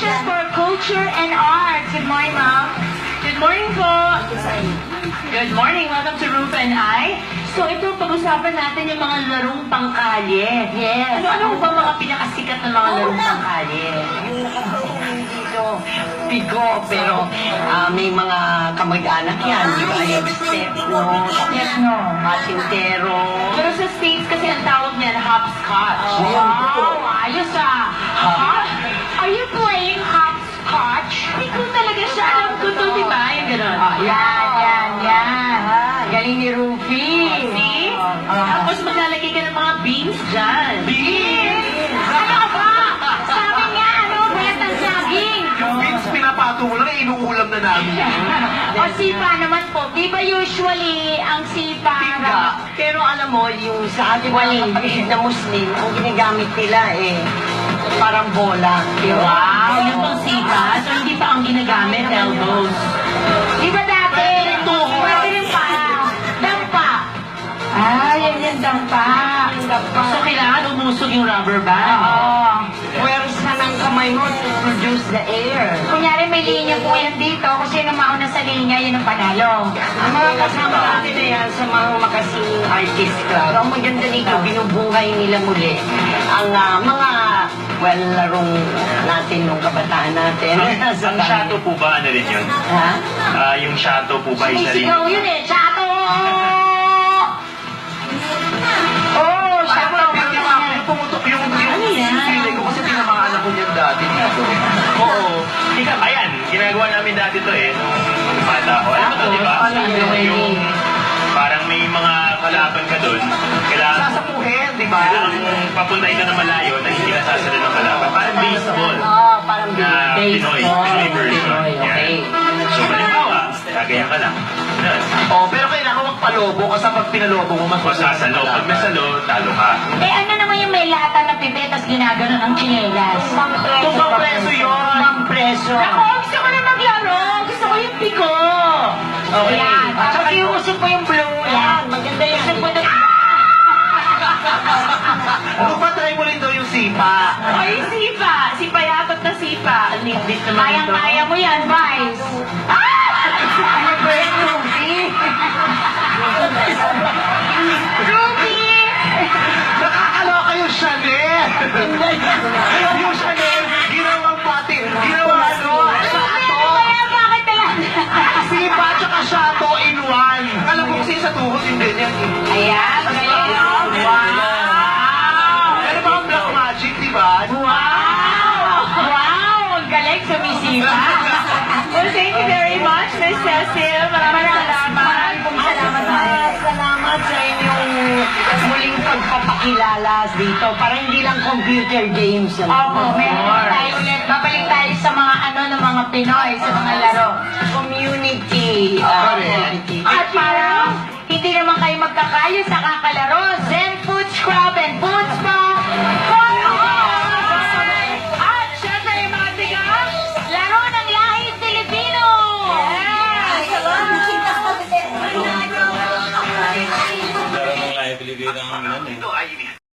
Foundation for Culture and Arts. Good morning, Ma'am. Good morning po! Good morning! Welcome to Rupa and I. So ito, pag-usapan natin yung mga larong pangkalye. Yes. Ano ba mga pinakasikat na mga larong pangkalye? Yung nakatuon dito, pigo, pero may mga kamag-anak yan, di ba? Yung stepno, Stepno. matintero. Pero sa States kasi ang tawag niyan, hopscotch. Wow, ayos ah. Are you playing hopscotch? Hindi ko talaga siya alam ko to, di ba? Yung gano'n. Yan. Galing ni Rufy. See? Tapos maglalagay ka ng mga beans dyan. Beans! Ano ba? Sabi nga, bayat ng saging. Yung beans pinapato mo lang, inuulam na namin. O sipa naman po. Di ba usually ang sipa? Tinga. Pero alam mo, yung sa ating mga kapatid na Muslim, ang ginagamit nila parang bola. Wow, yung pang sipa. So hindi pa ang ginagamit, elbows. Di ba dati? Pwede rin pa. Dampa. Yan yung dampa. So kailangan umusog yung rubber band. Oo. Puwersa ng kamay mo to produce the air. Kunyari may linya po yan dito. Kung sino mauna sa linya, yun ang panalo. Ang mga kasama natin na yan sa mga makasing artist club, ang maganda nito, binubuhay nila muli ang mga larong natin nung kabataan natin. Ang shadow po ba, ano rin yun? Ha? Yung shadow po ba, isa rin? Sumisigaw yun Chato! Oh, Chato! Yung pumutok yung feeling ko kasi tinamaan ako niyan dati. Oo. Ika, ayan, ginagawa namin dati to nung bata ako. Alam mo to, di ba? Yung parang may mga kalaban ka doon, kailangan Sasapuhin, di ba? papuntahin ka na malayo na hindi nasasalo ng kalaban. Parang baseball Parang na Pinoy version. Okay. Yan. So, halimbawa, gagayan ka lang. Ganun. Oh, pero kailangan magpalobo kasi pag pinalobo mo, mas Masasalo. Pag nasalo, talo ka. Ano naman yung may lata na pipet tas ginagano ng chinelas? Tumbang preso yun! preso. Ako, gusto ko na maglaro. Gusto ko yung piko. Okay. Yan. At saka Tapos yung usok po yung blue. Yan, maganda yan. Usok po na... Ano ba, try mo rin daw yung sipa? Ay, sipa. Sipayatot na sipa. Ang limbit naman ito. Kayang-kaya mo yan, Vice. Ano ba yung Ruby? Ruby! Nakakaloka yung Chanel! Yung Chanel, ginawang pati, ginawa shato! Bakit talaga? Sipa tsaka shato in one! Alam mo kasi sa tuhod yung ganyan. Ayan, galing. Wow! Ano ba ang black magic, di ba? Wow! Ang galing sumisipa. Well, thank you very much, Miss Cecil. Maraming salamat. Salamat sa inyong muling pagpapakilala dito. Para hindi lang computer games. Opo, meron tayo ulit. Babalik tayo sa mga ng mga Pinoy, sa mga laro.